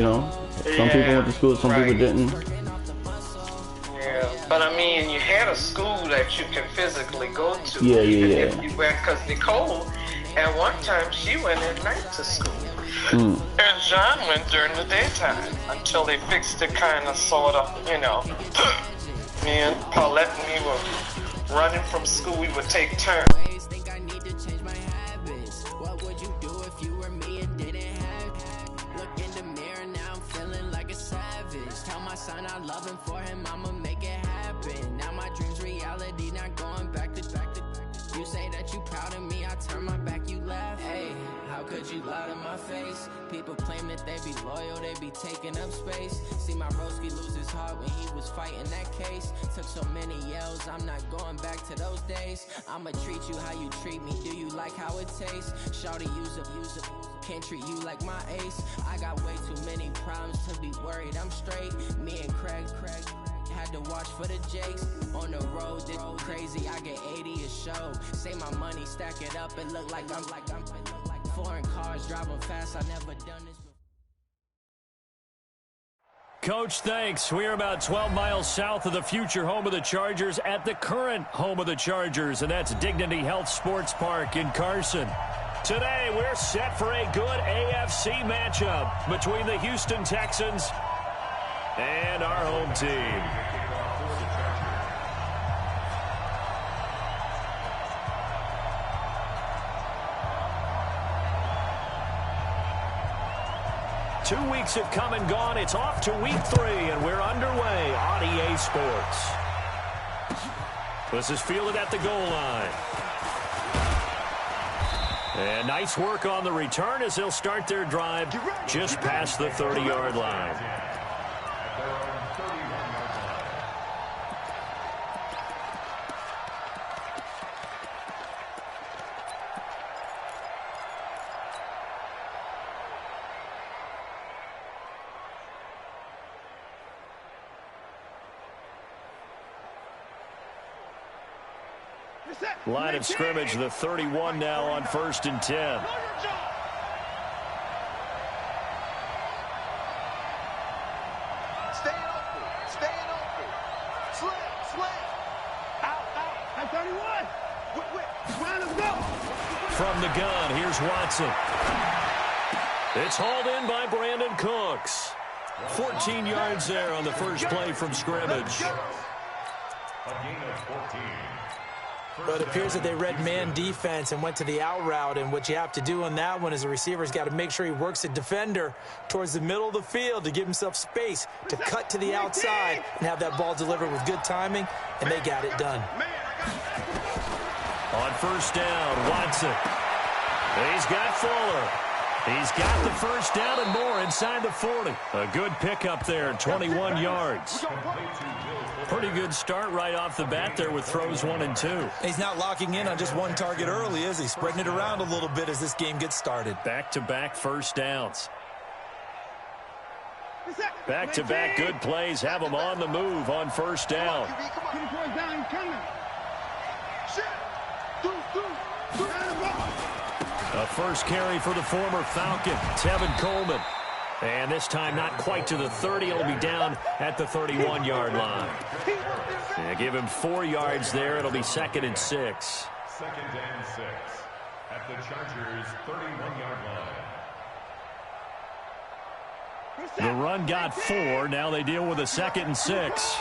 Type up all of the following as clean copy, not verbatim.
You know, some people went to school, some people didn't. Yeah, but I mean, you had a school that you can physically go to. Yeah. If you went, because Nicole, at one time, she went at night to school. And John went during the daytime until they fixed it kind of, sort of, you know. Me and Paulette and me were running from school. We would take turns. Son, I love him for him, I'ma make it happen. Now my dream's reality, not going back to. You say that you proud of me, I turn my back, you laugh. Hey, how could you lie to my face? People claim that they be loyal, they be taking up space. See my broski lose his heart when he was fighting that case. Took so many yells, I'm not going back to those days. I'ma treat you how you treat me, do you like how it tastes? Shawty, use up. Can't treat you like my ace. I got way too many problems to be worried, I'm straight. Me and Craig had to watch for the Jakes. On the road, this crazy, I get 80 a show. Say my money, stack it up, it look like I'm foreign cars driving fast, I never done this before. Coach, thanks. We're about 12 miles south of the future home of the Chargers at the current home of the Chargers, and that's Dignity Health Sports Park in Carson. Today, we're set for a good AFC matchup between the Houston Texans and our home team. Two weeks have come and gone. It's off to week 3, and we're underway on EA Sports. This is fielded at the goal line. And nice work on the return as they'll start their drive just past the 30-yard line. Line of scrimmage, the 31 now on 1st and 10. Stay open. Slam. Out. At 31. Let's go. From the gun, here's Watson. It's hauled in by Brandon Cooks. 14 yards there on the first play from scrimmage. A gain of 14. But it appears that they read man defense and went to the out route, and what you have to do on that one is the receiver's got to make sure he works the defender towards the middle of the field to give himself space to cut to the outside and have that ball delivered with good timing, and they got it done. On first down, Watson. He's got Fuller. He's got the first down and more inside the 40. A good pickup there, 21 yards. Pretty good start right off the bat there with throws 1 and 2. He's not locking in on just one target early, is he? Spreading it around a little bit as this game gets started. Back-to-back first downs. Back-to-back good plays have them on the move on first down. A first carry for the former Falcon, Tevin Coleman. And this time not quite to the 30. It'll be down at the 31-yard line. Yeah, give him 4 yards there. It'll be 2nd and 6. 2nd and 6 at the Chargers' 31-yard line. The run got 4. Now they deal with a 2nd and 6.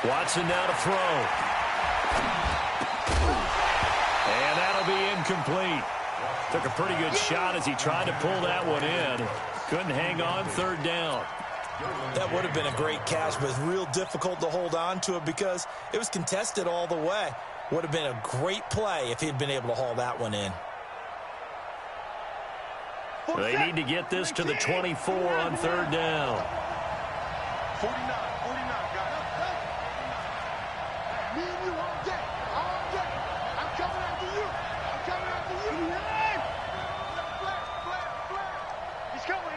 Watson now to throw. And that'll be incomplete. Took a pretty good shot as he tried to pull that one in. Couldn't hang on 3rd down. That would have been a great catch, but it's real difficult to hold on to it because it was contested all the way. Would have been a great play if he'd been able to haul that one in. They need to get this to the 24 on 3rd down. 49, guys. Me and you all day. I'm coming after you. He's coming.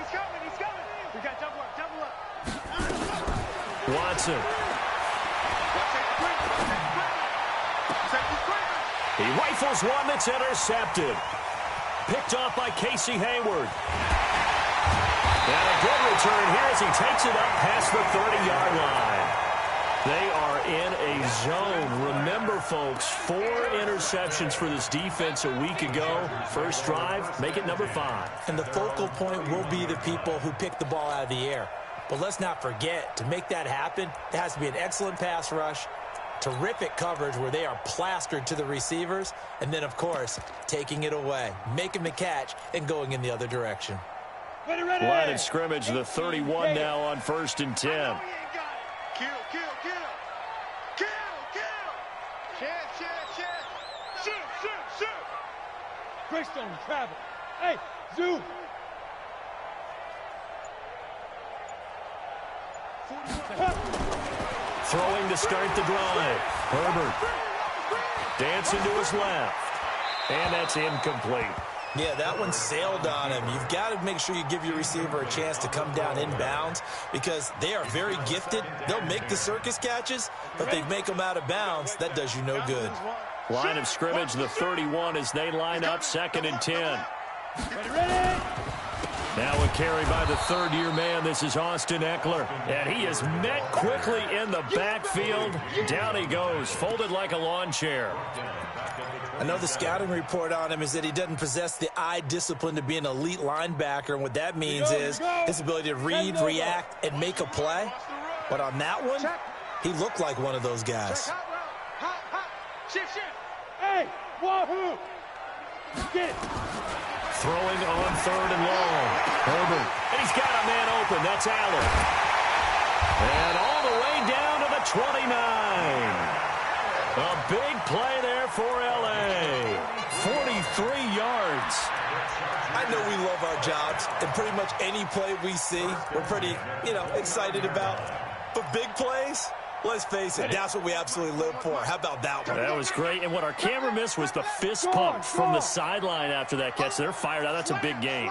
We got double up. Watson. Watch that He rifles one that's intercepted. Picked off by Casey Hayward. And a good return here as he takes it up past the 30-yard line. They are in a zone. Remember, folks, 4 interceptions for this defense a week ago. First drive, make it number 5. And the focal point will be the people who pick the ball out of the air. But let's not forget, to make that happen, there has to be an excellent pass rush, terrific coverage where they are plastered to the receivers, and then, of course, taking it away, making the catch, and going in the other direction. Line of scrimmage, the 31 now on 1st and 10. Greystone, travel. Hey, zoom. Throwing to start the drive. Herbert. Dancing to his left. And that's incomplete. Yeah, that one sailed on him. You've got to make sure you give your receiver a chance to come down inbounds because they are very gifted. They'll make the circus catches, but they make them out of bounds. That does you no good. Line of scrimmage, the 31 as they line up 2nd and 10. Now a carry by the 3rd-year man. This is Austin Eckler. And he is met quickly in the backfield. Down he goes, folded like a lawn chair. I know the scouting report on him is that he doesn't possess the eye discipline to be an elite linebacker, and what that means is his ability to read, react, and make a play. But on that one, he looked like one of those guys. Hey, wahoo! Get it. Throwing on 3rd and long. Herbert. And he's got a man open. That's Allen. And all the way down to the 29. A big play there for L.A. 43 yards. I know we love our jobs, and pretty much any play we see, we're pretty, excited about. But big plays, let's face it, that's what we absolutely live for. How about that one? That was great. And what our camera missed was the fist pump from the sideline after that catch. They're fired out. That's a big gain.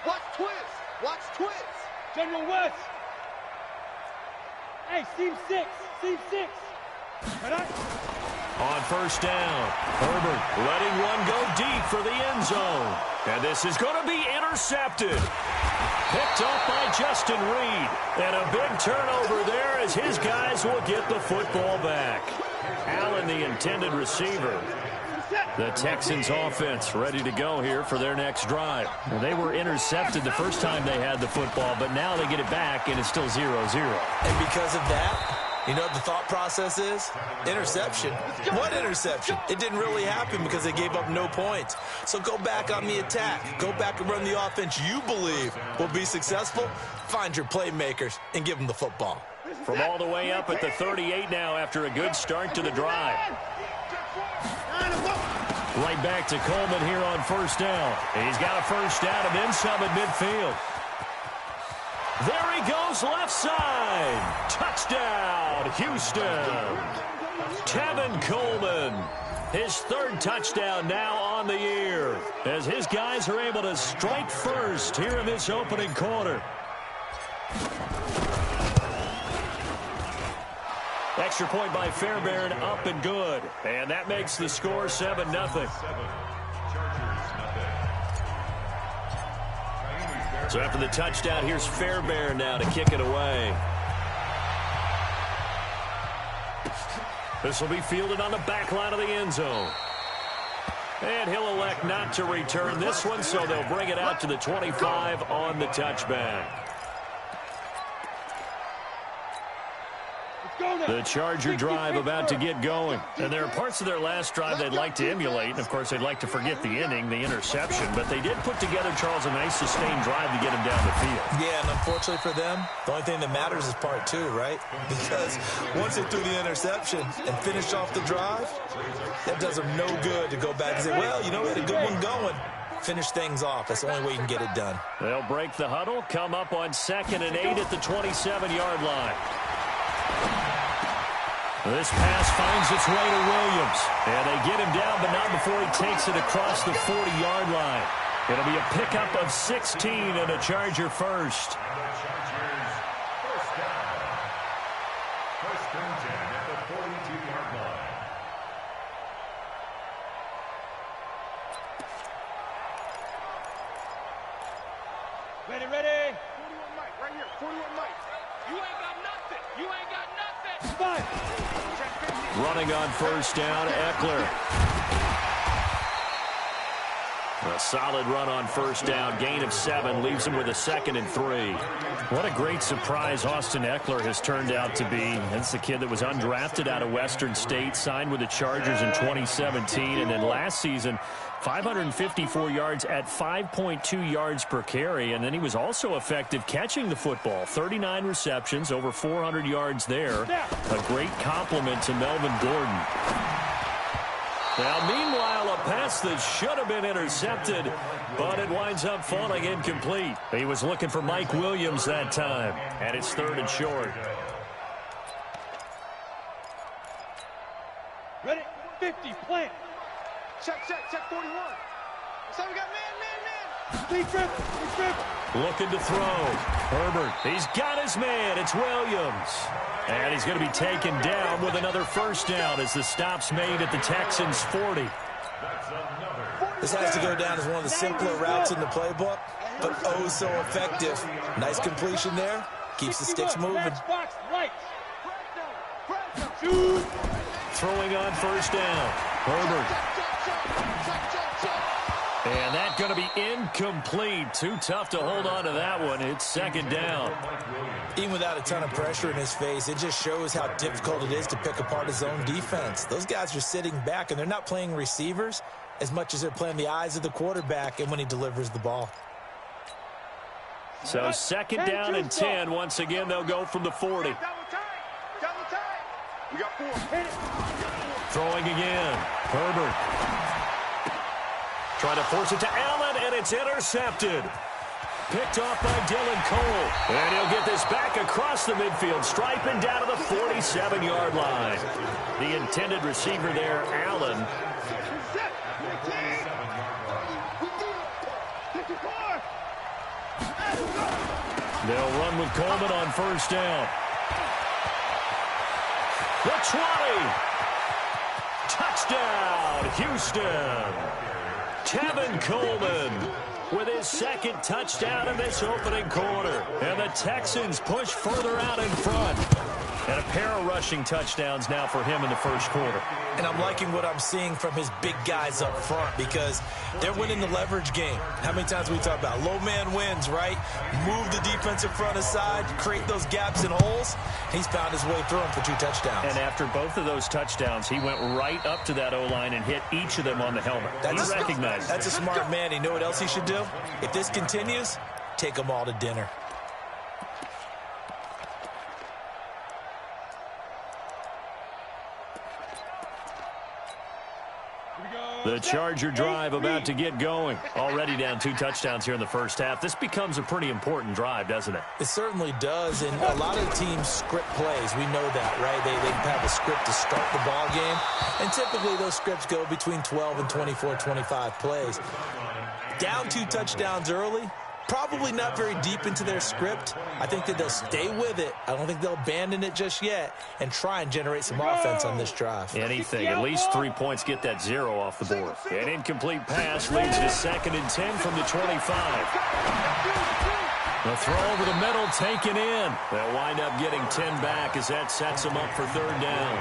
Watch twist. Watch twist. General West. Hey, seam 6. Seam 6. On 1st down, Herbert letting one go deep for the end zone. And this is going to be intercepted. Picked up by Justin Reed. And a big turnover there as his guys will get the football back. Allen, the intended receiver. The Texans offense ready to go here for their next drive. Well, they were intercepted the first time they had the football, but now they get it back and it's still 0-0. And because of that, you know what the thought process is? Interception. What interception? It didn't really happen because they gave up no points. So go back on the attack. Go back and run the offense you believe will be successful. Find your playmakers and give them the football. From all the way up at the 38 now after a good start to the drive. Right back to Coleman here on 1st down. He's got a 1st down and then some at midfield. There he goes, left side. Touchdown, Houston. Tevin Coleman, his 3rd touchdown now on the year, as his guys are able to strike first here in this opening quarter. Extra point by Fairbairn, up and good. And that makes the score 7-0. So after the touchdown, here's Fairbairn now to kick it away. This will be fielded on the back line of the end zone. And he'll elect not to return this one, so they'll bring it out to the 25 on the touchback. The Charger drive about to get going. And there are parts of their last drive they'd like to emulate. And, of course, they'd like to forget the inning, the interception. But they did put together, Charles, a nice sustained drive to get him down the field. Yeah, and unfortunately for them, the only thing that matters is part 2, right? Because once they threw the interception and finished off the drive, that does them no good to go back and say, well, we had a good one going. Finish things off. That's the only way you can get it done. They'll break the huddle, come up on 2nd and 8 at the 27-yard line. This pass finds its way to Williams. And they get him down, but not before he takes it across the 40-yard line. It'll be a pickup of 16 and a Charger first. ready? 41 Mike, right here. 41 Mike. You ain't got nothing. You ain't got nothing. Fire. Running on first down, Eckler. A solid run on first down. Gain of 7 leaves him with a 2nd and 3. What a great surprise Austin Eckler has turned out to be. That's the kid that was undrafted out of Western State, signed with the Chargers in 2017, and then last season 554 yards at 5.2 yards per carry, and then he was also effective catching the football. 39 receptions, over 400 yards there. A great compliment to Melvin Gordon. Now, meanwhile, a pass that should have been intercepted, but it winds up falling incomplete. He was looking for Mike Williams that time, and it's 3rd and short. Ready? 50, plant. Check 41. So we got man. Speed dribble. Looking to throw. Herbert, he's got his man. It's Williams. And he's going to be taken down with another first down as the stop's made at the Texans' 40. This has to go down as one of the simpler routes in the playbook, but oh so effective. Nice completion there. Keeps the sticks moving. Throwing on first down. Herbert. And that's going to be incomplete. Too tough to hold on to that one. It's 2nd down. Even without a ton of pressure in his face, it just shows how difficult it is to pick apart his own defense. Those guys are sitting back, and they're not playing receivers as much as they're playing the eyes of the quarterback and when he delivers the ball. So 2nd down and 10. Once again, they'll go from the 40. Double time. We got 4. Throwing again. Herbert. Trying to force it to Allen, and it's intercepted. Picked off by Dylan Cole. And he'll get this back across the midfield, striping down to the 47-yard line. The intended receiver there, Allen. They'll run with Coleman on first down. The 20. Touchdown, Houston. Tevin Coleman with his 2nd touchdown in this opening quarter. And the Texans push further out in front. And a pair of rushing touchdowns now for him in the first quarter. And I'm liking what I'm seeing from his big guys up front because they're winning the leverage game. How many times we talk about low man wins, right? Move the defensive front aside, create those gaps and holes. He's found his way through them for 2 touchdowns. And after both of those touchdowns, he went right up to that O-line and hit each of them on the helmet. He recognized That's a smart man. You know what else he should do? If this continues, take them all to dinner. The Charger drive about to get going. Already down 2 touchdowns here in the first half. This becomes a pretty important drive, doesn't it? It certainly does, and a lot of teams script plays. We know that, right? They have a script to start the ball game, and typically those scripts go between 12 and 24, 25 plays. Down 2 touchdowns early, probably not very deep into their script. I think that they'll stay with it. I don't think they'll abandon it just yet and try and generate some offense on this drive. Anything. At least 3 points get that 0 off the board. An incomplete pass leads to 2nd and 10 from the 25. The throw over the middle taken in. They'll wind up getting 10 back as that sets them up for 3rd down.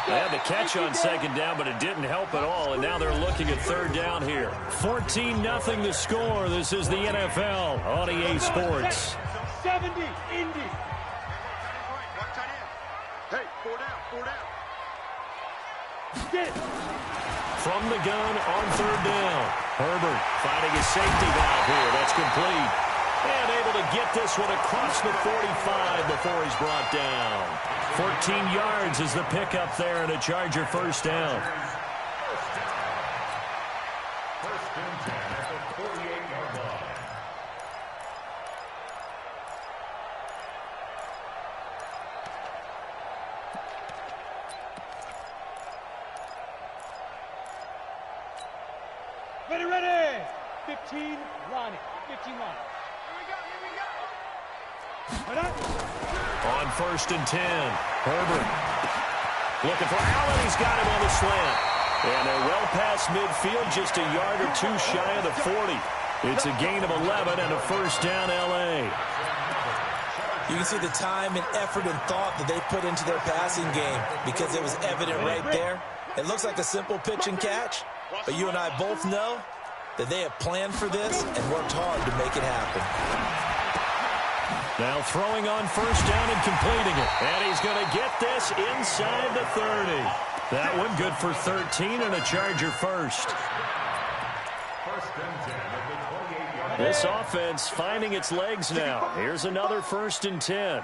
They had the catch on 2nd down, but it didn't help at all, and now they're looking at 3rd down here. 14-0 the score. This is the NFL on EA Sports. 70, Indy. Hey, 4 down. Get it. From the gun on 3rd down. Herbert finding his safety valve here. That's complete. And able to get this one across the 45 before he's brought down. 14 yards is the pickup there and a Charger first down. First and 10 at the 48-yard line. Ready. 15, Ronnie. 15, Ronnie. On 1st and 10, Herbert. Looking for Allen. He's got him on the slant. And they're well past midfield, just a yard or two shy of the 40. It's a gain of 11 and a first down, L.A. You can see the time and effort and thought that they put into their passing game because it was evident right there. It looks like a simple pitch and catch, but you and I both know that they have planned for this and worked hard to make it happen. Now throwing on first down and completing it. And he's going to get this inside the 30. That one good for 13 and a Charger first. This offense finding its legs now. Here's another 1st and 10.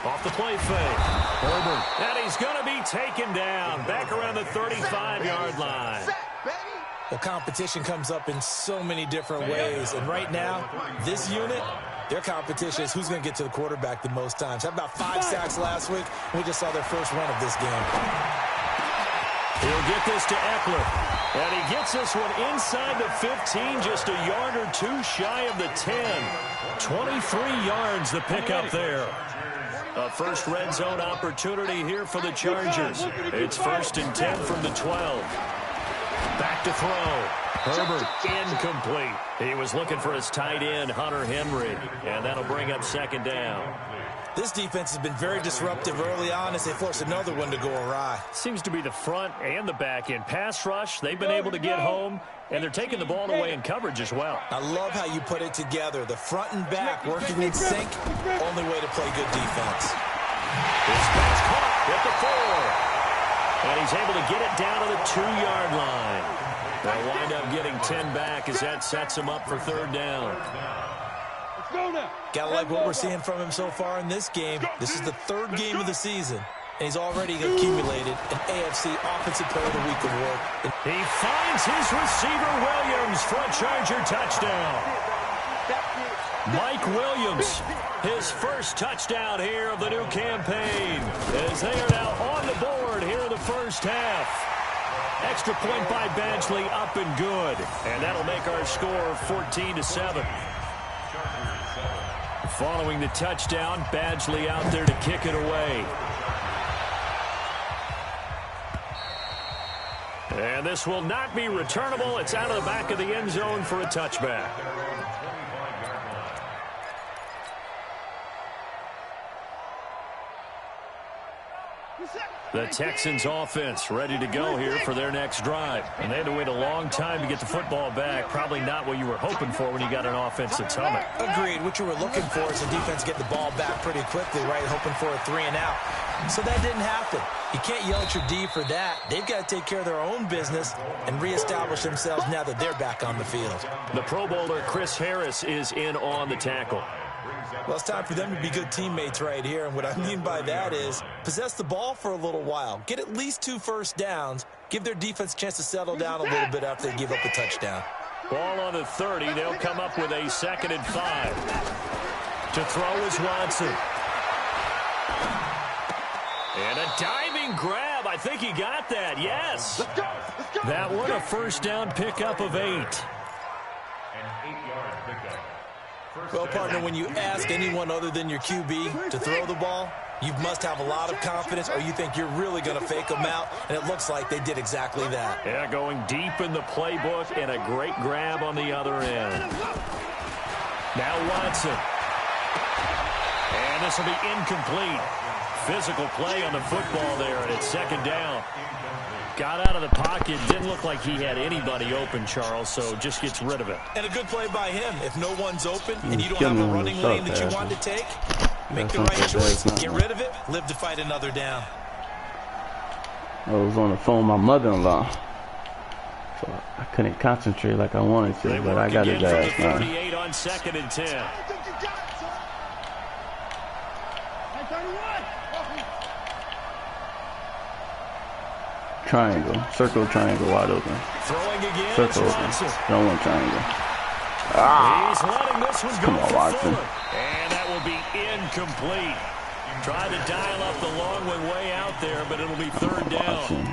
Off the play fake. Herbert. And he's going to be taken down. Back around the 35-yard line. Well, competition comes up in so many different ways. And right now, this unit, their competition is who's going to get to the quarterback the most times. How about 5 sacks last week? We just saw their first run of this game. He'll get this to Eckler. And he gets this one inside the 15, just a yard or two shy of the 10. 23 yards the pickup there. A first red zone opportunity here for the Chargers. It's 1st and 10 from the 12. Back to throw. Herbert incomplete. He was looking for his tight end, Hunter Henry. And that'll bring up 2nd down. This defense has been very disruptive early on as they force another one to go awry. Seems to be the front and the back end. Pass rush, they've been able to get home, and they're taking the ball away in coverage as well. I love how you put it together. The front and back working in sync, only way to play good defense. This pass caught at the 4. And he's able to get it down to the 2-yard line. They'll wind up getting 10 back as that sets him up for 3rd down. Gotta like what we're seeing from him so far in this game. This is the 3rd game of the season, and he's already accumulated an AFC Offensive Player of the Week award. He finds his receiver, Williams, for a Charger touchdown. Mike Williams, his first touchdown here of the new campaign, as they are now on the board here in the first half. Extra point by Badgley, up and good. And that'll make our score 14-7. Following the touchdown, Badgley out there to kick it away. And this will not be returnable. It's out of the back of the end zone for a touchback. The Texans offense ready to go here for their next drive. And they had to wait a long time to get the football back. Probably not what you were hoping for when you got an offense that's humming. Agreed. What you were looking for is the defense get the ball back pretty quickly, right? Hoping for a 3 and out. So that didn't happen. You can't yell at your D for that. They've got to take care of their own business and reestablish themselves now that they're back on the field. The Pro Bowler Chris Harris is in on the tackle. Well, it's time for them to be good teammates right here. And what I mean by that is possess the ball for a little while. Get at least 2 first downs. Give their defense a chance to settle down a little bit after they give up a touchdown. Ball on the 30. They'll come up with a 2nd and 5. To throw is Watson. And a diving grab. I think he got that. Yes. Let's go. That one a first down pickup of 8. An 8-yard pickup. Well, partner, when you ask anyone other than your QB to throw the ball, you must have a lot of confidence or you think you're really going to fake them out, and it looks like they did exactly that. Yeah, going deep in the playbook and a great grab on the other end. Now Watson. And this will be incomplete. Physical play on the football there, and it's 2nd down. Got out of the pocket. Didn't look like he had anybody open, Charles, so just gets rid of it. And a good play by him. If no one's open and you don't have a running lane that you want to take, make the right choice. Get rid of it. Live to fight another down. I was on the phone with my mother-in-law, so I couldn't concentrate like I wanted to, but I got his ass now. 38 on 2nd and 10. Triangle, circle, triangle, wide open. Throwing again. Circle open. Don't want triangle. Ah! He's letting this one Come go on, for Watson. Fuller. And that will be incomplete. Tried to dial up the long one way out there, but it'll be 3rd down. Watson.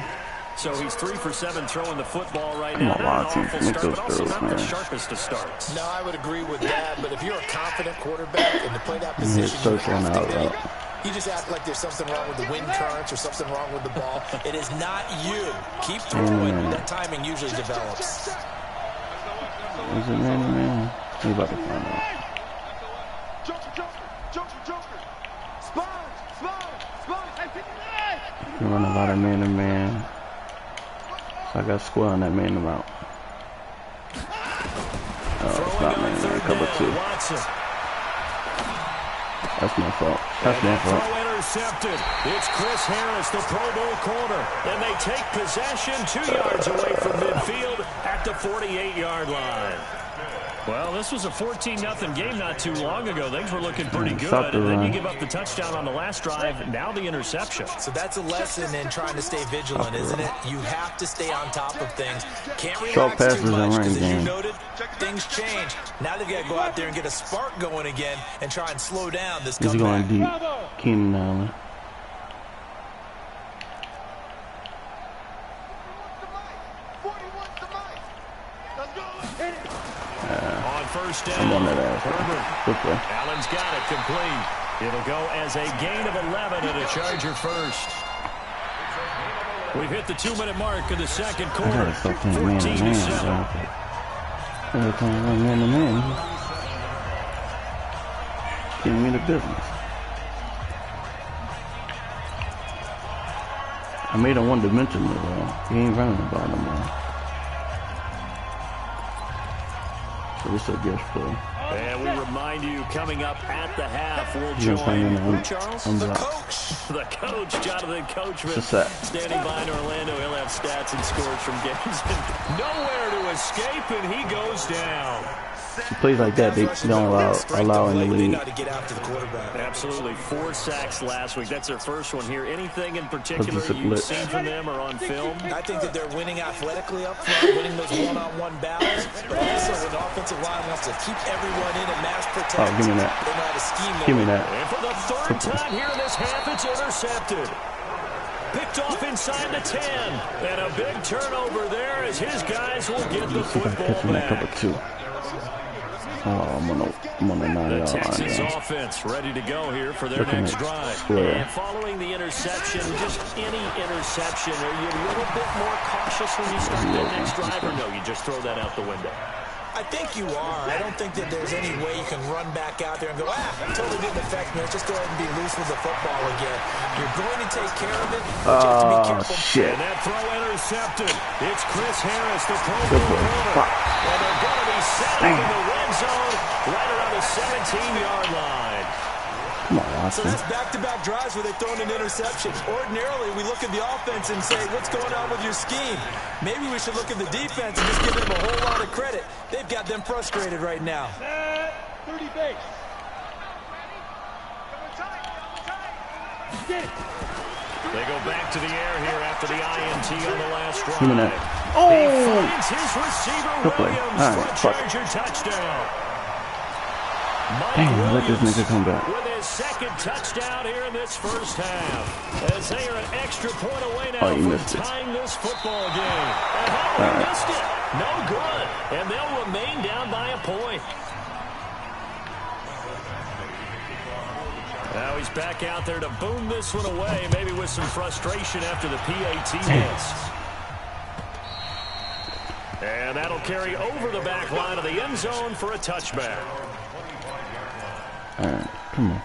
So he's 3 for 7 throwing the football right Come now. on, Not an Watson. awful Make start, those but also throws, not the man. sharpest of starts. No, I would agree with that, but if you're a confident quarterback and to play that Hit position, you circle have now, to make You just act like there's something wrong with the wind currents or something wrong with the ball. It is not you. Keep throwing. That timing usually develops. Is it man? We about to find out. You run a lot of man-to-man. So I got square on that man amount. Oh, it's not man-to-man. Cover 2. That's my fault. That's my fault. Throw intercepted. It's Chris Harris, the Pro Bowl corner. And they take possession 2 yards away from midfield at the 48-yard line. Well, this was a 14-0 game not too long ago. Things were looking pretty good. And then you give up the touchdown on the last drive. Now the interception. So that's a lesson in trying to stay vigilant, isn't it? You have to stay on top of things. Can't relax too much because, as you noted, things change. Now they've got to go out there and get a spark going again and try and slow down this comeback. He's going deep. Keenan Allen. First down. I'm on that ass. Allen's got it complete. It'll go as a gain of 11 and a Charger first. We've hit the 2-minute mark of the second quarter. 14-7. Man-to-man. Give me the business. I made him one-dimensional, though. He ain't running the ball no more. So this is a gift play. And we remind you, coming up at the half, we'll join Charles, the coach, Jonathan Coachman, standing by in Orlando. He'll have stats and scores from games. Nowhere to escape, and he goes down. Plays like that, they don't allow in the league. Absolutely. 4 sacks last week. That's their first one here. Anything in particular you've seen from them or on film? I think that they're winning athletically up front, winning those one-on-one battles, but also an offensive line wants to keep everyone in and mass protect. Oh, give me that. They know how to scheme. Give me that. And for the 3rd time here in this half, it's intercepted. Picked off inside the 10. And a big turnover there as his guys will get the football back. Oh, I'm on the 9-yard line. Texas offense ready to go here for their next drive. And following the interception, just any interception, are you a little bit more cautious when you start that next drive, or no, you just throw that out the window? I think you are. I don't think that there's any way you can run back out there and go, totally didn't affect me. Let's just go ahead and be loose with the football again. You're going to take care of it, but you have to be careful. Shit. And that throw intercepted. It's Chris Harris, the Pro Bowl corner. And they're going to be set up in the red zone right around the 17-yard line. Come on, Watson. So that's back-to-back drives where they've thrown an interception. Ordinarily, we look at the offense and say, what's going on with your scheme? Maybe we should look at the defense and just give them a whole lot of credit. They've got them frustrated right now. 30 base. They go back to the air here after the INT on the last drive. Oh! He finds his receiver Williams for a Charger touchdown. Damn, let this nigga come back. With his 2nd touchdown here in this first half. As they are an extra point away now from tying this football game. And he missed it. No good. And they'll remain down by a point. Now he's back out there to boom this one away, maybe with some frustration after the PAT miss. And that'll carry over the back line of the end zone for a touchback. All right, come on.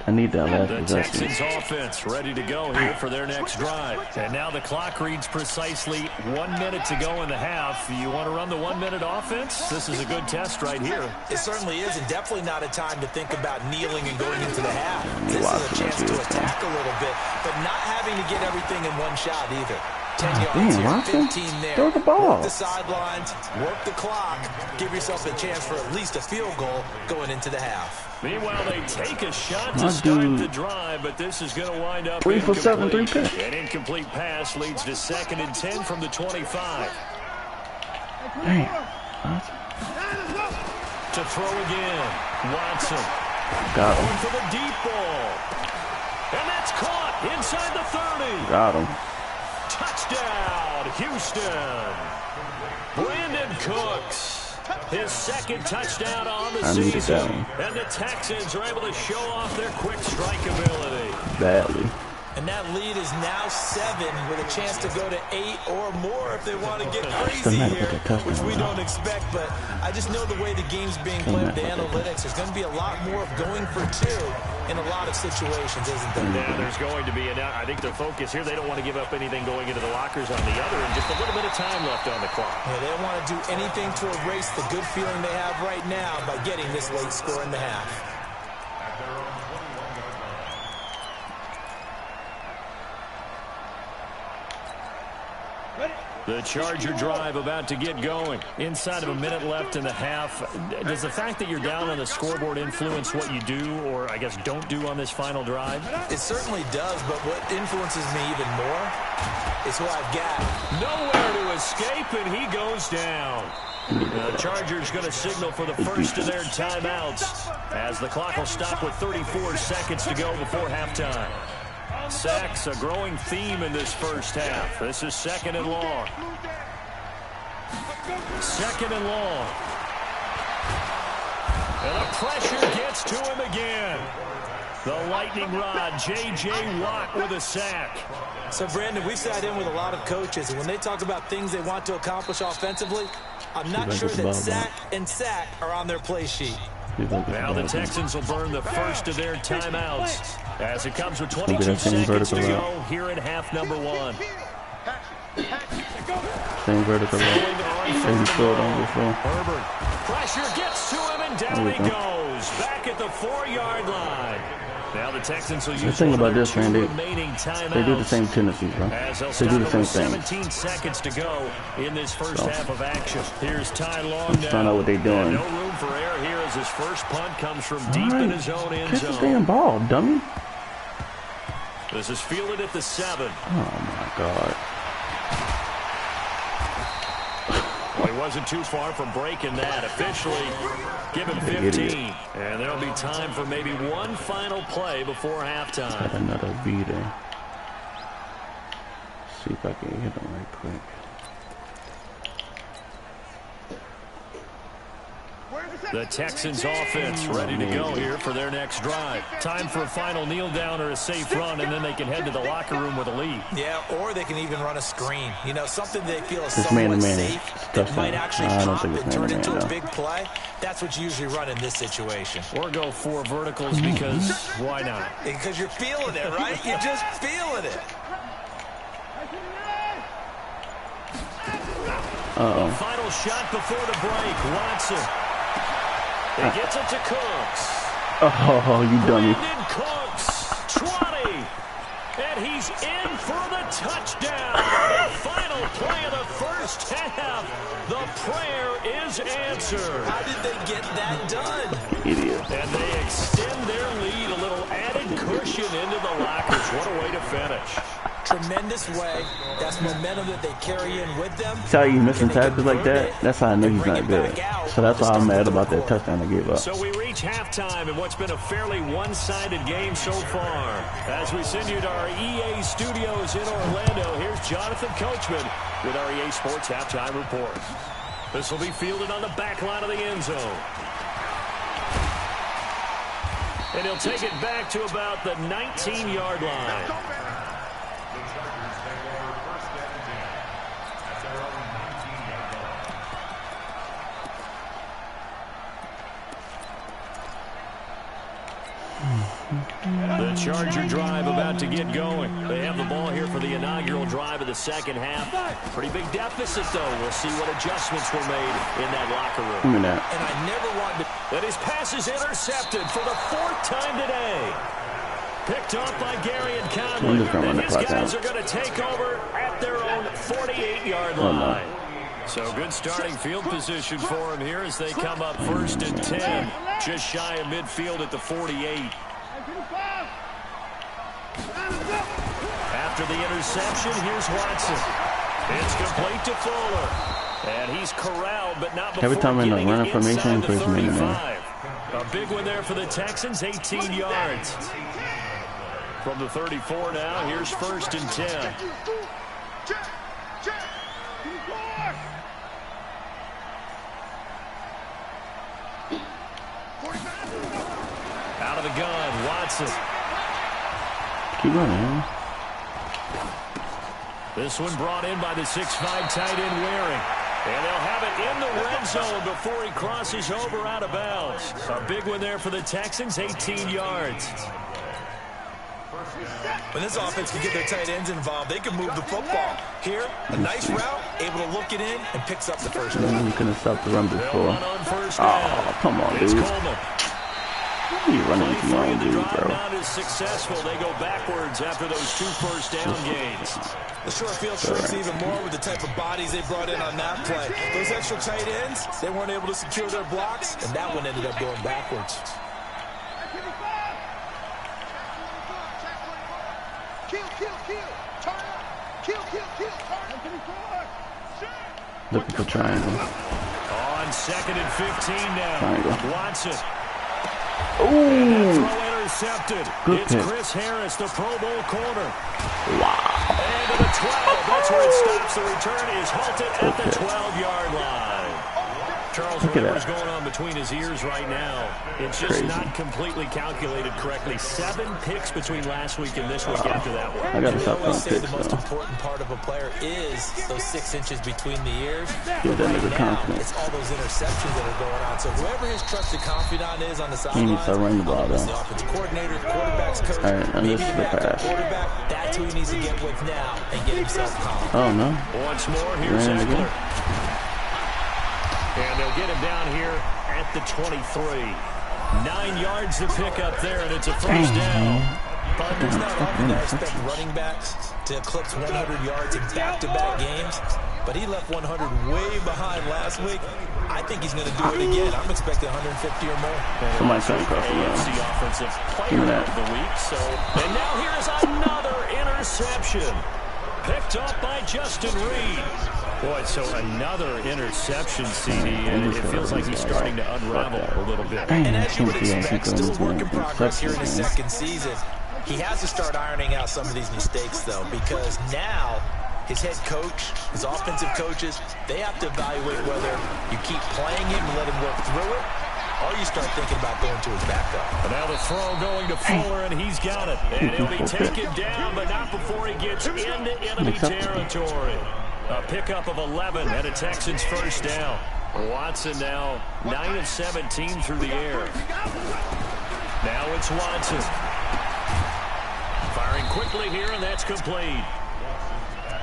I need that last possession. The Texans offense ready to go here for their next drive. And now the clock reads precisely 1 minute to go in the half. You want to run the 1 minute offense? This is a good test right here. It certainly is, and definitely not a time to think about kneeling and going into the half. This is a chance to attack a little bit, but not having to get everything in one shot either. 10 yards here, 15 there. Throw the ball. Work the sidelines, work the clock, give yourself a chance for at least a field goal going into the half. Meanwhile, they take a shot to start the drive, but this is going to wind up 3 for 7, 3 picks. An incomplete pass leads to 2nd and 10 from the 25. Dang. To throw again, Watson. Got him. Going for the deep ball. And that's caught inside the 30. Got him. Touchdown, Houston. Brandon Cooks. His second touchdown on the I needed season. that one. And the Texans are able to show off their quick strike ability. Badly. And that lead is now 7 with a chance to go to 8 or more if they want to get crazy here, which we don't expect. But I just know the way the game's being played with the analytics, there's going to be a lot more of going for 2 in a lot of situations, isn't there? Yeah, there's going to be. And I think their focus here, they don't want to give up anything going into the lockers on the other, and just a little bit of time left on the clock. Yeah, they don't want to do anything to erase the good feeling they have right now by getting this late score in the half. The Charger drive about to get going. Inside of a minute left in the half. Does the fact that you're down on the scoreboard influence what you do, or I guess don't do on this final drive? It certainly does, but what influences me even more is who I've got. Nowhere to escape, and he goes down. The Chargers going to signal for the first of their timeouts as the clock will stop with 34 seconds to go before halftime. Sacks, a growing theme in this first half. This is 2nd and long. 2nd and long. And the pressure gets to him again. The lightning rod, J.J. Watt with a sack. So, Brandon, we've sat in with a lot of coaches, and when they talk about things they want to accomplish offensively, I'm not sure that sack and sack are on their play sheet. Now the Texans will burn the first of their timeouts as it comes with 22 seconds to go here in half number 1. Same vertical route. Herbert. Pressure gets to him, and down he goes. Back at the 4-yard line. Now the Texans will use the thing about this, man, remaining timeouts. They do the same tendencies, bro. They do the same thing. 17 seconds to go in this first half of action. Here's Ty Long now. Find out what they're doing. No room for error here as his first punt comes from deep in his own end zone. Catch the damn ball, dummy. This is fielded at the 7. Oh, my God. Well, he wasn't too far from breaking that. Officially, give him 15. And there'll be time for maybe one final play before halftime. Got another beater. See if I can hit him right quick. The Texans offense ready to go here for their next drive. Time for a final kneel down or a safe run, and then they can head to the locker room with a lead. Yeah, or they can even run a screen. You know, something they feel is It's somewhat man-to-man. safe that might actually I don't pop think it's and turn man-to-man, into a though. big play. That's what you usually run in this situation. Or go 4 verticals because why not? Because you're feeling it, right? You're just feeling it. Uh-oh. Final shot before the break. Watson. He gets it to Cooks. Oh, you dummy. Brandon Cooks, 20. And he's in for the touchdown. Final play of the first half. The prayer is answered. How did they get that done? Idiot. And they extend their lead, a little added cushion into the lockers. What a way to finish. Tremendous way. That's momentum that they carry in with them. See how you missing tackles like that? That's how I know he's not good. So that's why I'm mad about that touchdown I gave up. So we reach halftime in what's been a fairly one-sided game so far. As we send you to our EA studios in Orlando, here's Jonathan Coachman with our EA Sports Halftime Report. This will be fielded on the back line of the end zone. And he'll take it back to about the 19-yard line. The Charger drive about to get going. They have the ball here for the inaugural drive of the second half. Pretty big deficit, though. We'll see what adjustments were made in that locker room. Give me that. And I never wanted to... And his pass is intercepted for the 4th time today. Picked off by Gary and Conley. And his guys are going to take over at their own 48-yard line. So good starting field position for him here as they come up 1st and 10. Just shy of midfield at the 48. After the interception, here's Watson. It's complete to Fuller. And he's corralled, but not before every time in the getting running it formation, inside the increase me, 35. A big one there for the Texans, 18 yards. From the 34 now, here's 1st and 10. of the gun. Watson. Keep running. This one brought in by the 6'5" tight end Waring. And they'll have it in the red zone before he crosses over out of bounds. A big one there for the Texans, 18 yards. When this offense can get their tight ends involved, they can move the football. Here, a nice route, able to look it in, and picks up the first down. You couldn't stop the run before. Oh, come on, dude. You running into your own dude, bro. Not as successful. They go backwards after those 2 first down gains. The short field shrinks even more with the type of bodies they brought in on that play. Those extra tight ends, they weren't able to secure their blocks, and that one ended up going backwards. Look at the triangle. On 2nd and 15 now. Triangle. Watson. Ooh. Throw intercepted. Good It's pick. Chris Harris, the Pro Bowl corner. Wow. And to the 12. That's where it stops. The return is halted at the 12-yard line. Charles, whatever's going on between his ears right now, it's just not completely calculated correctly. 7 picks between last week and this week after that one. I gotta stop throwing say picks, the most though. important part of a player is those 6 inches between the ears. Give that nigga Now, confidence. it's all those interceptions that are going on. So whoever his trusted confidant is on the He needs sidelines, to run the ball, the though. offensive coordinator, quarterback's coach, All right, and maybe this is the the backup pass. quarterback, that's who he needs to get with now and get himself calm. Oh, no. Once more, here's Ran it Eckler. again. And they'll get him down here at the 23. 9 yards to pick up there, and it's a first down. But it's not often that I expect running backs to eclipse 100 yards in back-to-back games, but he left 100 way behind last week. I think he's going to do it again. I'm expecting 150 or more. Somebody's trying to cross the AFC line. offensive Give me player that. of the week. And now here's another interception. Picked up by Justin Reed. Boy, so another interception, CD, and it feels like he's starting to unravel a little bit. And as you would expect, still a work in progress here in his second season. He has to start ironing out some of these mistakes, though, because now his head coach, his offensive coaches, they have to evaluate whether you keep playing him and let him work through it, or you start thinking about going to his backup. And now the throw going to Fuller, and he's got it. And he'll be taken down, but not before he gets into enemy territory. A pickup of 11 and a Texans first down. Watson now 9 of 17 through the air. Now it's Watson. Firing quickly here, and that's complete.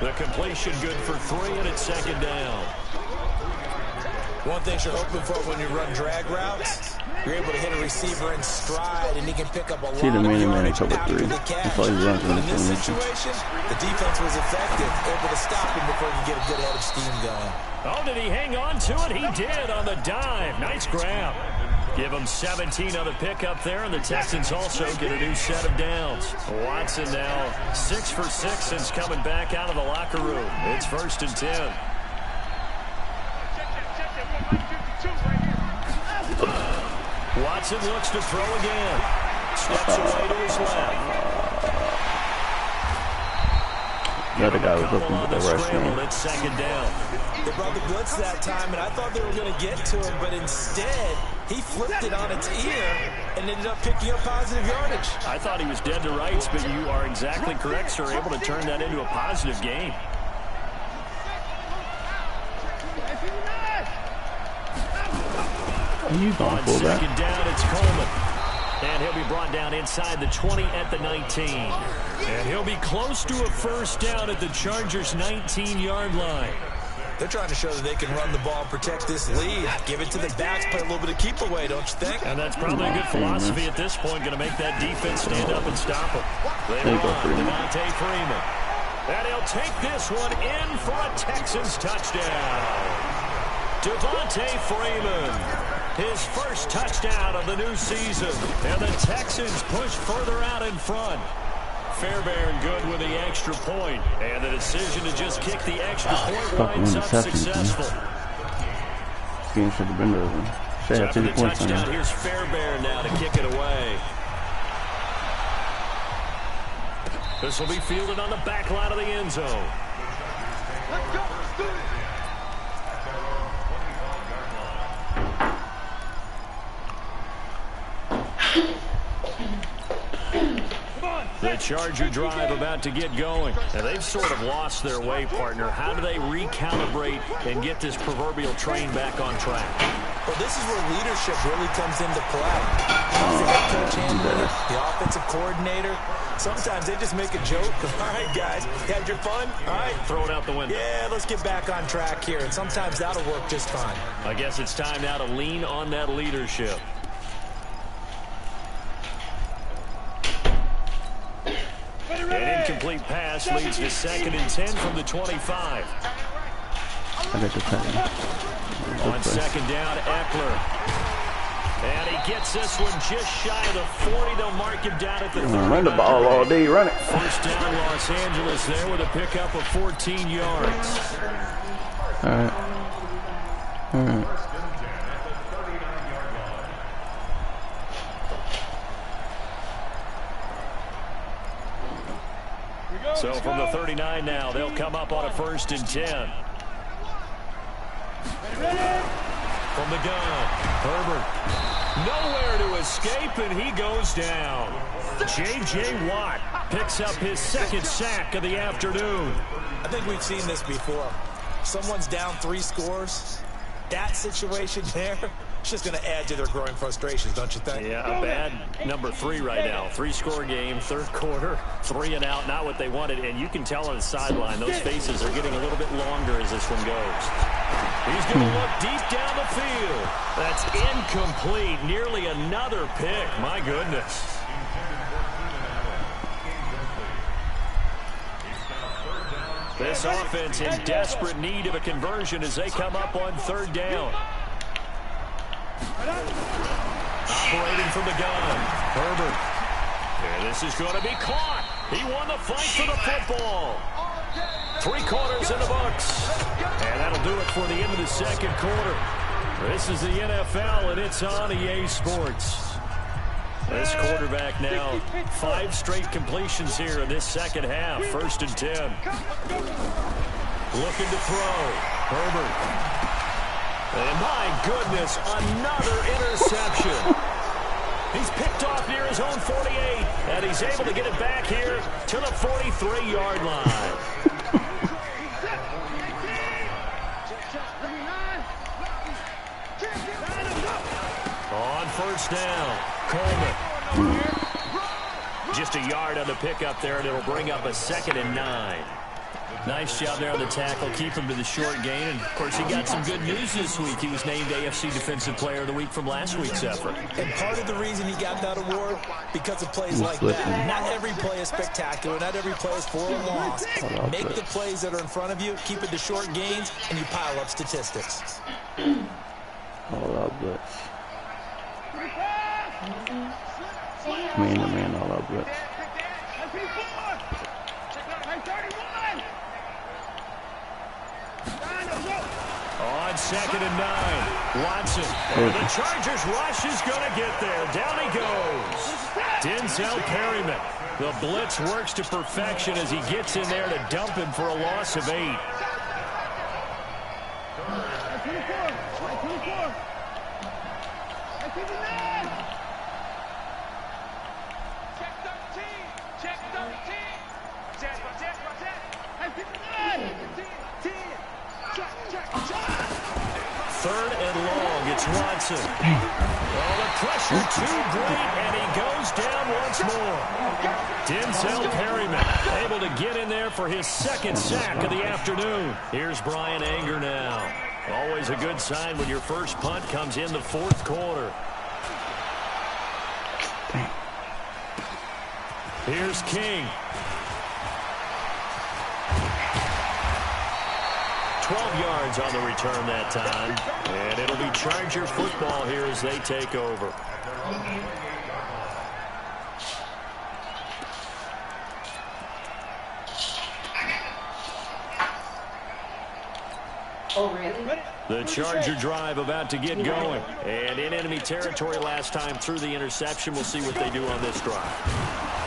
The completion good for 3, and it's second down. One thing you're hoping for when you run drag routes, you're able to hit a receiver in stride, and he can pick up a lot of yardage cover after 3. the catch. That's all he runs But in this in situation, the defense was effective, able to stop him before he could get a good head of steam going. Oh, did he hang on to it? He did on the dive. Nice grab. Give him 17 on the pickup there, and the Texans also get a new set of downs. Watson now 6 for 6 since coming back out of the locker room. It's 1st and 10. Watson looks to throw again. Steps away to his left. The other guy was looking for the rush game. It's second down. They brought the blitz that time, and I thought they were going to get to him, but instead, he flipped it on its ear and ended up picking up positive yardage. I thought he was dead to rights, but you are exactly correct, sir. Able to turn that into a positive gain. You going On full back? second down, it's Coleman. And he'll be brought down inside the 20 at the 19. And he'll be close to a first down at the Chargers' 19-yard line. They're trying to show that they can run the ball, protect this lead, give it to the backs, play a little bit of keep away, don't you think? And that's probably a good philosophy at this point, going to make that defense stand up and stop them. They There you go, run, Freeman. Devontae Freeman. And he'll take this one in for a Texans touchdown. Devontae Freeman, his first touchdown of the new season. And the Texans push further out in front. Fairbairn good with the extra point. And the decision to just kick the extra point winds up successful. This game should have been over. Should have 2 points on touchdown. it. Here's Fairbairn now to kick it away. This will be fielded on the back line of the end zone. Let's go. Let's do it. The Charger drive about to get going. And they've sort of lost their way, partner. How do they recalibrate and get this proverbial train back on track? Well, this is where leadership really comes into play. How's the head coach handling it? The offensive coordinator? Sometimes they just make a joke. All right, guys, you had your fun? All right. Throw it out the window. Yeah, let's get back on track here. And sometimes that'll work just fine. I guess it's time now to lean on that leadership. An incomplete pass leads to 2nd and 10 from the 25. I got the 10. On 2nd down, Eckler. And he gets this one just shy of the 40. They'll mark him down at the 30. Run the ball all day, run it. First down, Los Angeles there with a pickup of 14 yards. All right. All right. So from the 39 now, they'll come up on a 1st and 10. From the gun, Herbert. Nowhere to escape, and he goes down. J.J. Watt picks up his 2nd sack of the afternoon. I think we've seen this before. Someone's down 3 scores. That situation there, it's just going to add to their growing frustrations, don't you think? Yeah, a bad number 3 right now. 3-score game, 3rd quarter, 3 and out, not what they wanted. And you can tell on the sideline, those faces are getting a little bit longer as this one goes. He's going to look deep down the field. That's incomplete. Nearly another pick. My goodness. This offense in desperate need of a conversion as they come up on 3rd down. Operating from the gun, Herbert. And this is going to be caught. He won the fight for the football. 3 quarters in the books. And that'll do it for the end of the 2nd quarter. This is the NFL, and it's on EA Sports. This quarterback now, 5 straight completions here in this 2nd half. 1st and 10. Looking to throw. Herbert. And my goodness, another interception. He's picked off near his own 48, and he's able to get it back here to the 43-yard line. On 1st down, Coleman. Just a yard on the pickup there, and it'll bring up a 2nd and 9. Nice job there on the tackle, keep him to the short gain. And, of course, he got some good news this week. He was named AFC Defensive Player of the Week from last week's effort. And part of the reason he got that award, because of plays like that. Not every play is spectacular. Not every play is for a loss. Make the plays that are in front of you, keep it to short gains, and you pile up statistics. All out blitz. Man to man, all out blitz. On 2nd and 9, Watson. And the Chargers rush is going to get there. Down he goes. Denzel Perryman. The blitz works to perfection as he gets in there to dump him for a loss of 8. Third and long, it's Watson. Oh, the pressure too great, and he goes down once more. Denzel Perryman able to get in there for his 2nd sack of the afternoon. Here's Brian Anger now. Always a good sign when your first punt comes in the 4th quarter. Here's King. 12 yards on the return that time. And it'll be Charger football here as they take over. Oh, really? The Charger drive about to get going. And in enemy territory last time through the interception. We'll see what they do on this drive.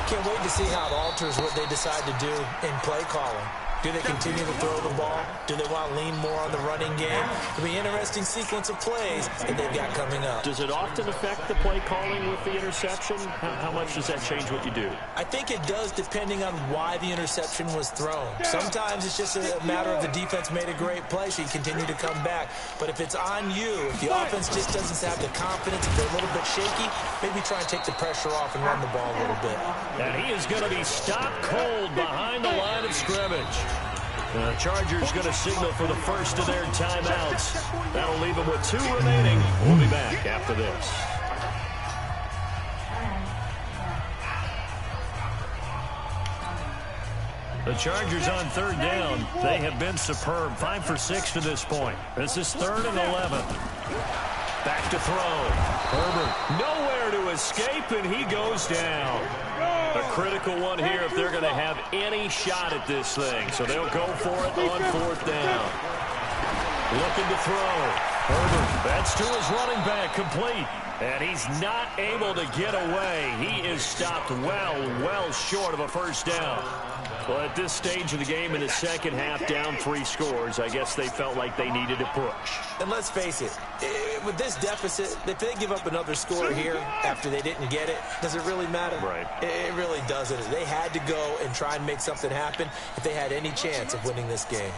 Can't wait to see how it alters what they decide to do in play calling. Do they continue to throw the ball? Do they want to lean more on the running game? It'll be an interesting sequence of plays that they've got coming up. Does it often affect the play calling with the interception? How much does that change what you do? I think it does, depending on why the interception was thrown. Sometimes it's just a matter of the defense made a great play, so you continue to come back. But if it's on you, if the offense just doesn't have the confidence, if they're a little bit shaky, maybe try and take the pressure off and run the ball a little bit. And he is going to be stopped cold behind the line of scrimmage. The Chargers going to signal for the first of their timeouts. That'll leave them with 2 remaining. We'll be back after this. The Chargers on 3rd down. They have been superb. 5 for 6 to this point. This is 3rd and 11. Back to throw. Herbert nowhere to escape, and he goes down. A critical one here if they're going to have any shot at this thing. So they'll go for it on 4th down. Looking to throw. Herbert, that's to his running back, complete. And he's not able to get away. He is stopped well short of a first down. Well, at this stage of the game in the second half, down 3 scores, I guess they felt like they needed to push. And let's face it, with this deficit, if they give up another score here after they didn't get it, does it really matter? Right. It really doesn't. They had to go and try and make something happen if they had any chance of winning this game.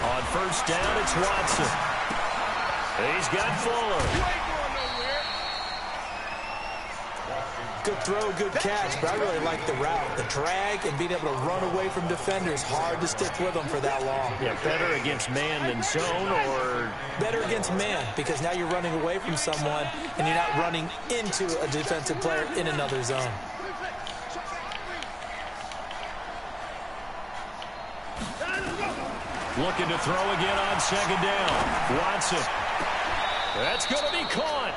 On 1st down, it's Watson. He's got Fuller. Good throw, good catch, but I really like the route. The drag and being able to run away from defenders, hard to stick with them for that long. Yeah, better against man than zone, or? Better against man, because now you're running away from someone and you're not running into a defensive player in another zone. Looking to throw again on 2nd down. Watson. That's going to be caught.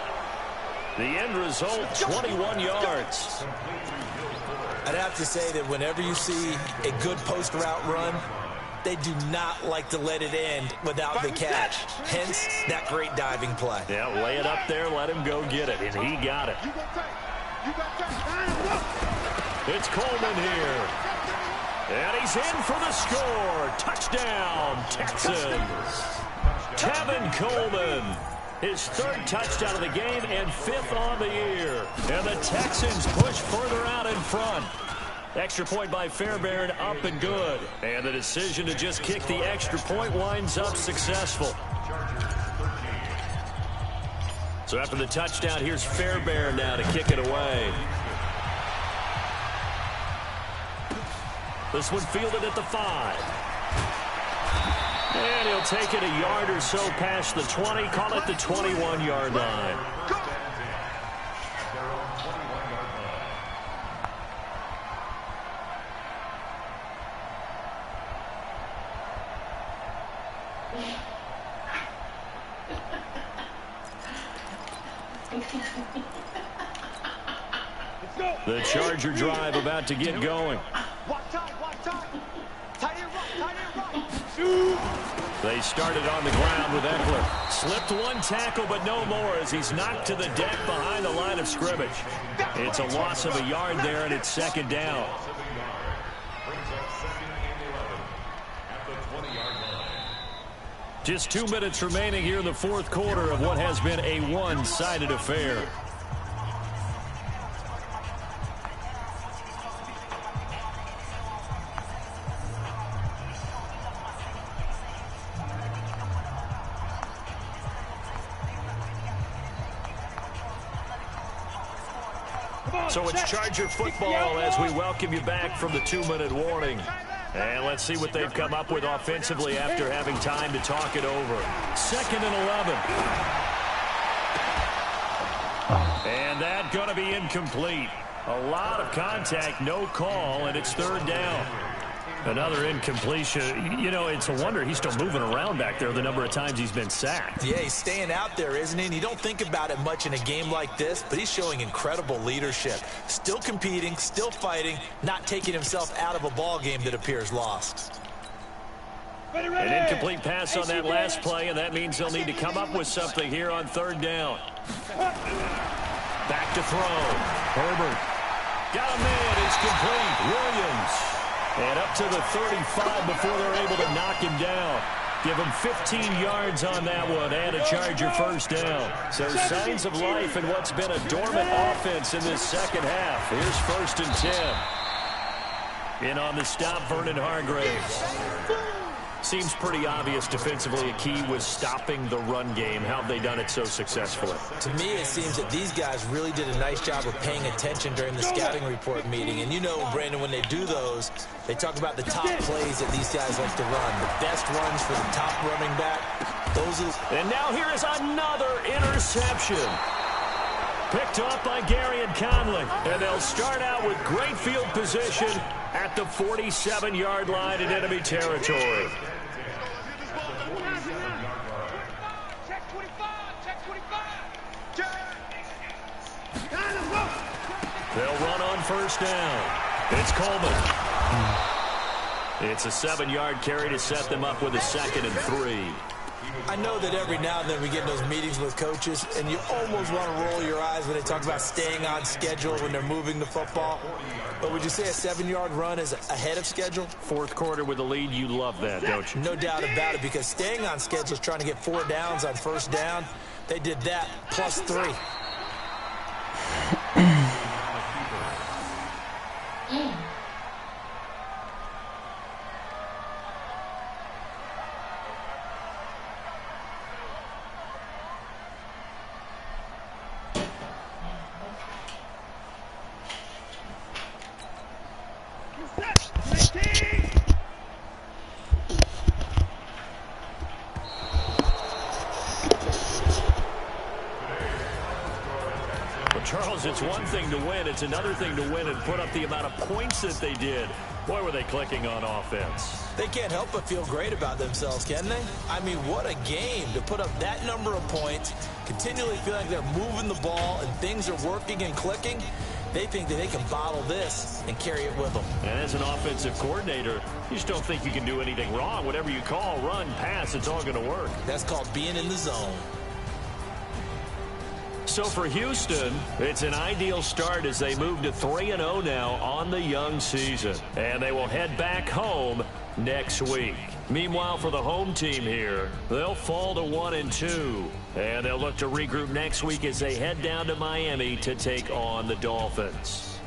The end result, 21 yards. I'd have to say that whenever you see a good post route run, they do not like to let it end without the catch. Hence, that great diving play. Yeah, lay it up there, let him go get it, and he got it. It's Coleman here. And he's in for the score. Touchdown, Texans. Tevin Coleman. His 3rd touchdown of the game and 5th on the year. And the Texans push further out in front. Extra point by Fairbairn, up and good. And the decision to just kick the extra point winds up successful. So after the touchdown, here's Fairbairn now to kick it away. This one fielded at the 5. And he'll take it a yard or so past the 20, call it the 21-yard line. The Charger drive about to get going. They started on the ground with Eckler. Slipped one tackle, but no more as he's knocked to the deck behind the line of scrimmage. It's a loss of a yard there, and it's 2nd down. Just 2 minutes remaining here in the 4th quarter of what has been a one-sided affair. So it's Charger football as we welcome you back from the 2-minute warning. And let's see what they've come up with offensively after having time to talk it over. 2nd and 11. And that going to be incomplete. A lot of contact, no call, and it's 3rd down. Another incompletion. You know, it's a wonder he's still moving around back there the number of times he's been sacked. Yeah, he's staying out there, isn't he? And you don't think about it much in a game like this, but he's showing incredible leadership. Still competing, still fighting, not taking himself out of a ball game that appears lost. An incomplete pass on that last play, and that means they'll need to come up with something here on 3rd down. Back to throw. Herbert. Got a man. It's complete. Williams. And up to the 35 before they're able to knock him down. Give him 15 yards on that one and a Charger first down. So signs of life in what's been a dormant offense in this second half. Here's 1st and 10. In on the stop, Vernon Hargraves. Seems pretty obvious defensively a key was stopping the run game. How have they done it so successfully? To me, it seems that these guys really did a nice job of paying attention during the scouting report meeting. And you know, Brandon, when they do those, they talk about the top plays that these guys like to run. The best runs for the top running back. And now here is another interception. Picked off by Gary and Conley. And they'll start out with great field position at the 47-yard line in enemy territory. They'll run on first down. It's Coleman. It's a 7-yard carry to set them up with a 2nd and 3. I know that every now and then we get in those meetings with coaches, and you almost want to roll your eyes when they talk about staying on schedule when they're moving the football. But would you say a 7-yard run is ahead of schedule? 4th quarter with a lead, you love that, don't you? No doubt about it, because staying on schedule is trying to get 4 downs on first down. They did that, plus 3. Charles, it's one thing to win. It's another thing to win and put up the amount of points that they did. Boy, were they clicking on offense. They can't help but feel great about themselves, can they? I mean, what a game to put up that number of points, continually feel like they're moving the ball and things are working and clicking. They think that they can bottle this and carry it with them. And as an offensive coordinator, you just don't think you can do anything wrong. Whatever you call, run, pass, it's all going to work. That's called being in the zone. So for Houston, it's an ideal start as they move to 3-0 now on the young season. And they will head back home next week. Meanwhile, for the home team here, they'll fall to 1-2. And they'll look to regroup next week as they head down to Miami to take on the Dolphins.